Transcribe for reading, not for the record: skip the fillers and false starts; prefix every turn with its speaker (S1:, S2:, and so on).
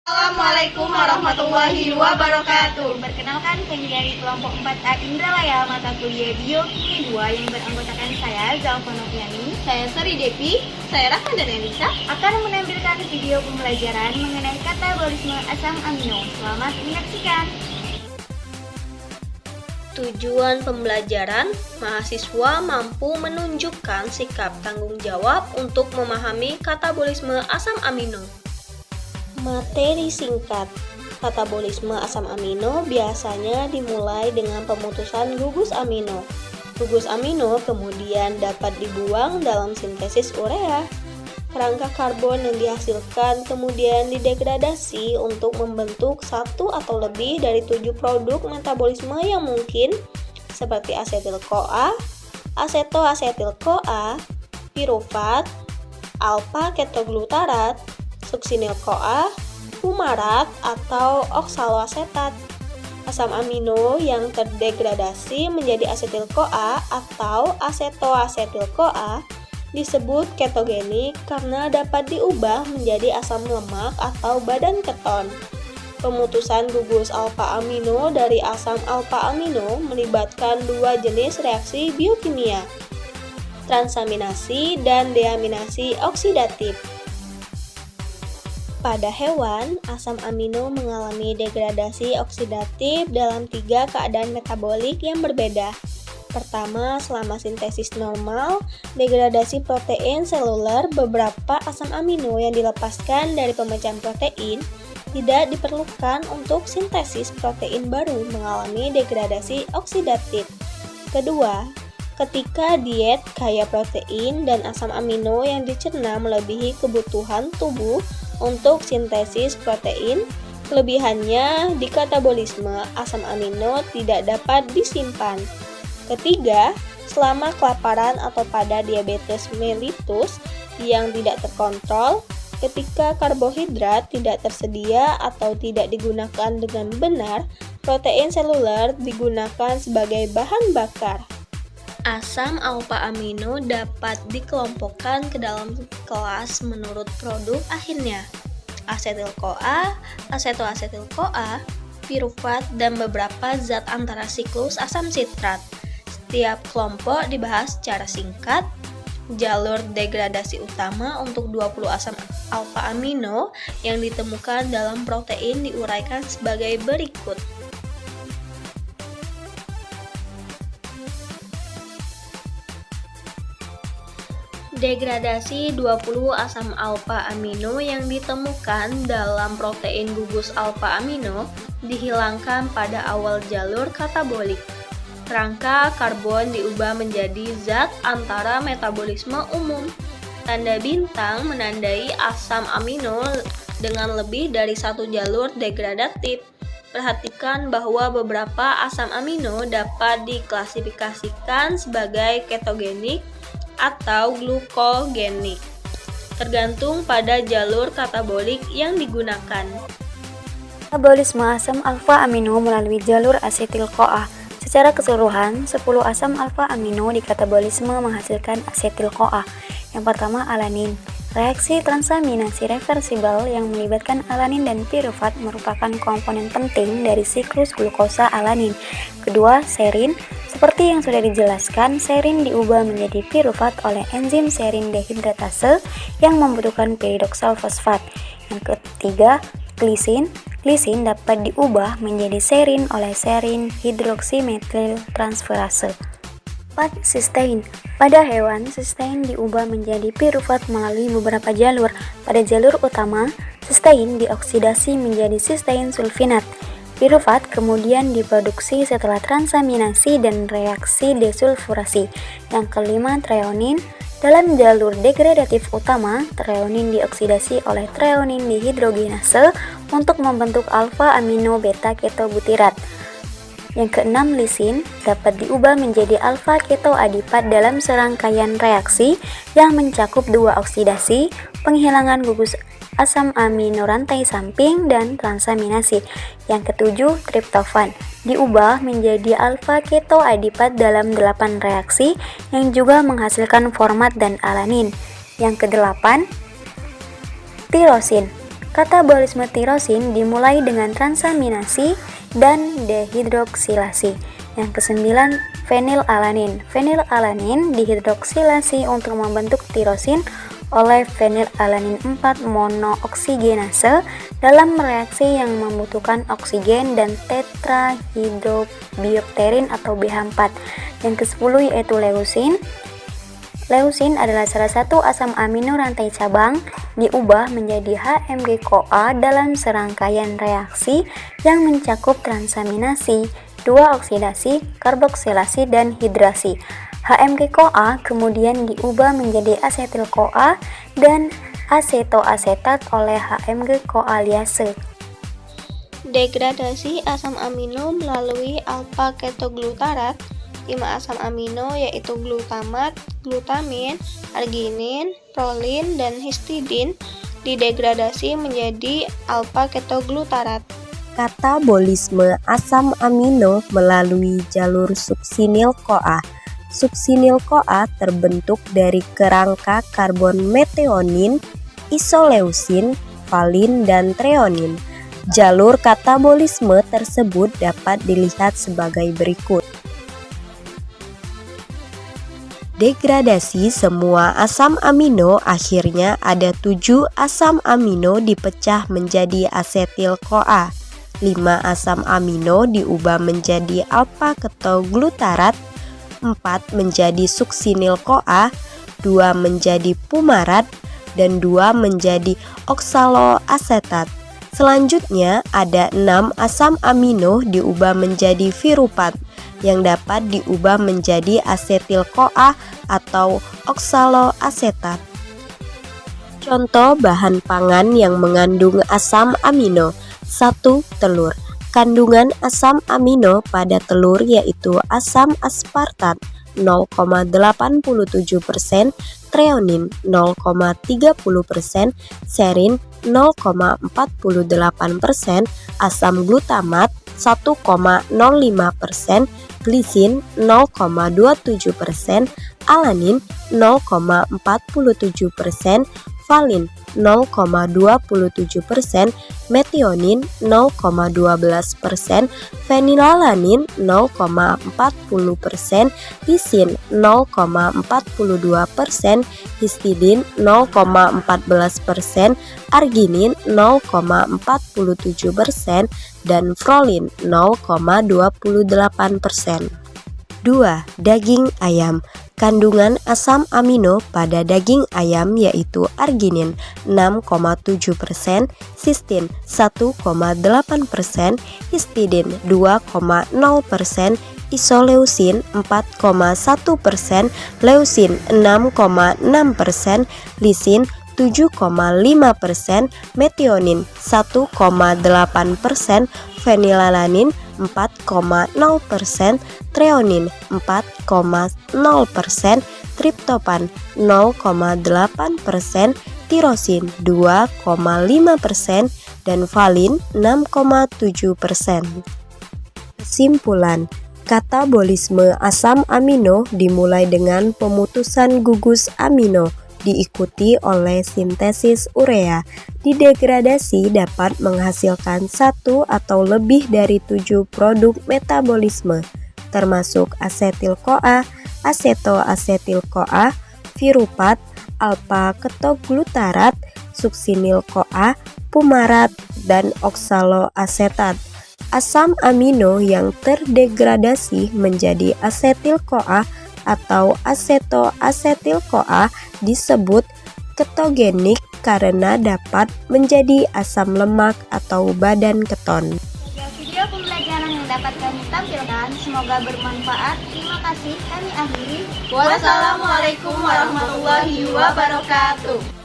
S1: Assalamualaikum warahmatullahi wabarakatuh.
S2: Perkenalkan, kami dari kelompok 4A Indralaya mata kuliah Biokimia 2 yang beranggotakan saya, Zalfa Noviani,
S1: Saya Sri Devi, saya Rahma dan Elisa.
S2: akan menampilkan video pembelajaran mengenai katabolisme asam amino. Selamat menyaksikan.
S3: Tujuan pembelajaran, mahasiswa mampu menunjukkan sikap tanggung jawab untuk memahami katabolisme asam amino. Materi singkat. Katabolisme asam amino biasanya dimulai dengan pemutusan gugus amino. Gugus amino kemudian dapat dibuang dalam sintesis urea. Kerangka karbon yang dihasilkan kemudian didegradasi untuk membentuk satu atau lebih dari 7 produk metabolisme yang mungkin, seperti asetil-CoA, asetoasetil-CoA, pirufat, alfa-ketoglutarat, suksinil-CoA, fumarat, atau oksaloasetat. Asam amino yang terdegradasi menjadi asetil-CoA atau asetoasetil-CoA disebut ketogenik karena dapat diubah menjadi asam lemak atau badan keton. Pemutusan gugus alfa amino dari asam alfa amino melibatkan dua jenis reaksi biokimia, transaminasi dan deaminasi oksidatif. Pada hewan, asam amino mengalami degradasi oksidatif dalam 3 keadaan metabolik yang berbeda. Pertama, selama sintesis normal, degradasi protein seluler, beberapa asam amino yang dilepaskan dari pemecahan protein tidak diperlukan untuk sintesis protein baru mengalami degradasi oksidatif. Kedua, ketika diet kaya protein dan asam amino yang dicerna melebihi kebutuhan tubuh untuk sintesis protein, kelebihannya di katabolisme asam amino tidak dapat disimpan. Ketiga, selama kelaparan atau pada diabetes mellitus yang tidak terkontrol, ketika karbohidrat tidak tersedia atau tidak digunakan dengan benar, protein seluler digunakan sebagai bahan bakar. Asam alfa amino dapat dikelompokkan ke dalam kelas menurut produk akhirnya: asetil-CoA, asetoasetil-CoA, pirufat, dan beberapa zat antara siklus asam sitrat. Setiap kelompok dibahas secara singkat. Jalur degradasi utama untuk 20 asam alfa amino yang ditemukan dalam protein diuraikan sebagai berikut. Degradasi 20 asam alfa amino yang ditemukan dalam protein gugus alfa amino dihilangkan pada awal jalur katabolik. Kerangka karbon diubah menjadi zat antara metabolisme umum. Tanda bintang menandai asam amino dengan lebih dari satu jalur degradatif. Perhatikan bahwa beberapa asam amino dapat diklasifikasikan sebagai ketogenik atau glukogenik, tergantung pada jalur katabolik yang digunakan.
S4: Metabolisme asam alfa amino melalui jalur asetil-CoA. Secara keseluruhan, 10 asam alfa amino di katabolisme menghasilkan asetil-CoA. Yang pertama, alanin. Reaksi transaminasi reversibel yang melibatkan alanin dan pirufat merupakan komponen penting dari siklus glukosa alanin. Kedua, serin. Seperti yang sudah dijelaskan, serin diubah menjadi pirufat oleh enzim serin dehidratase yang membutuhkan piridoksal fosfat. Yang ketiga, glisin. Glisin dapat diubah menjadi serin oleh serin hidroksimetil transferase. 4. Sistein. Pada hewan, sistein diubah menjadi pirufat melalui beberapa jalur. Pada jalur utama, sistein dioksidasi menjadi sistein sulfinat. Pirufat kemudian diproduksi setelah transaminasi dan reaksi desulfurasi. Yang kelima, treonin. Dalam jalur degradatif utama, treonin dioksidasi oleh treonin dihidrogenase untuk membentuk alfa amino beta ketobutirat. Yang keenam, lisin dapat diubah menjadi alfa ketoadipat dalam serangkaian reaksi yang mencakup dua oksidasi, penghilangan gugus asam amino rantai samping, dan transaminasi. Yang ketujuh, triptofan diubah menjadi alfa ketoadipat dalam 8 reaksi yang juga menghasilkan format dan alanin. Yang kedelapan, tirosin Katabolisme tirosin dimulai dengan transaminasi dan dehidroksilasi. Yang kesembilan, fenilalanin. Fenilalanin dihidroksilasi untuk membentuk tirosin oleh fenilalanin 4 monooksigenase dalam reaksi yang membutuhkan oksigen dan tetrahidrobiopterin atau BH4. Yang ke-10 yaitu leusin. Leusin adalah salah satu asam amino rantai cabang diubah menjadi HMG-CoA dalam serangkaian reaksi yang mencakup transaminasi, 2 oksidasi, karboksilasi, dan hidrasi. HMG-CoA kemudian diubah menjadi asetil-CoA dan asetoasetat oleh HMG-CoAliase.
S3: Degradasi asam amino melalui alpha-ketoglutarat. 5 asam amino yaitu glutamat, glutamin, arginin, prolin, dan histidin didegradasi menjadi alpha-ketoglutarat.
S5: Katabolisme asam amino melalui jalur suksinil-CoA. Suksinil-CoA terbentuk dari kerangka karbon metionin, isoleusin, valin, dan treonin. Jalur katabolisme tersebut dapat dilihat sebagai berikut. Degradasi semua asam amino, akhirnya ada 7 asam amino dipecah menjadi asetil-CoA. 5 asam amino diubah menjadi alpha-ketoglutarat, 4 menjadi suksinil-CoA, 2 menjadi pumarat, dan 2 menjadi oksaloasetat. Selanjutnya ada 6 asam amino diubah menjadi virupat yang dapat diubah menjadi asetil-CoA atau oksaloasetat. Contoh bahan pangan yang mengandung asam amino. 1. Telur. Kandungan asam amino pada telur yaitu asam aspartat 0,87%, treonin 0,30%, serin 0,48%, asam glutamat 1,05%, glisin 0,27%, alanin 0,47%, valin 0,27%, metionin 0,12%, fenilalanin 0,40%, lisin 0,42%, histidin 0,14%, arginin 0,47%, dan prolin 0,28%. 2. Daging ayam. Kandungan asam amino pada daging ayam yaitu arginin 6,7%, sistin 1,8%, histidin 2,0%, isoleusin 4,1%, leusin 6,6%, lisin 7,5%, metionin 1,8%, fenilalanin 4,0%, treonin 4,0%, triptopan 0,8%, tirosin 2,5%, dan valin 6,7%. Kesimpulan, katabolisme asam amino dimulai dengan pemutusan gugus amino, diikuti oleh sintesis urea. Didegradasi dapat menghasilkan 1 atau lebih dari 7 produk metabolisme, termasuk asetil-CoA, asetoasetil-CoA, virupat, alpha-ketoglutarat, suksinil-CoA, pumarat, dan oksaloasetat. Asam amino yang terdegradasi menjadi asetil-CoA atau asetoasetil-CoA disebut ketogenik karena dapat menjadi asam lemak atau badan keton.
S2: Video pembelajaran yang dapat kami tampilkan semoga bermanfaat. Terima kasih, kami akhiri.
S1: Wassalamualaikum warahmatullahi wabarakatuh.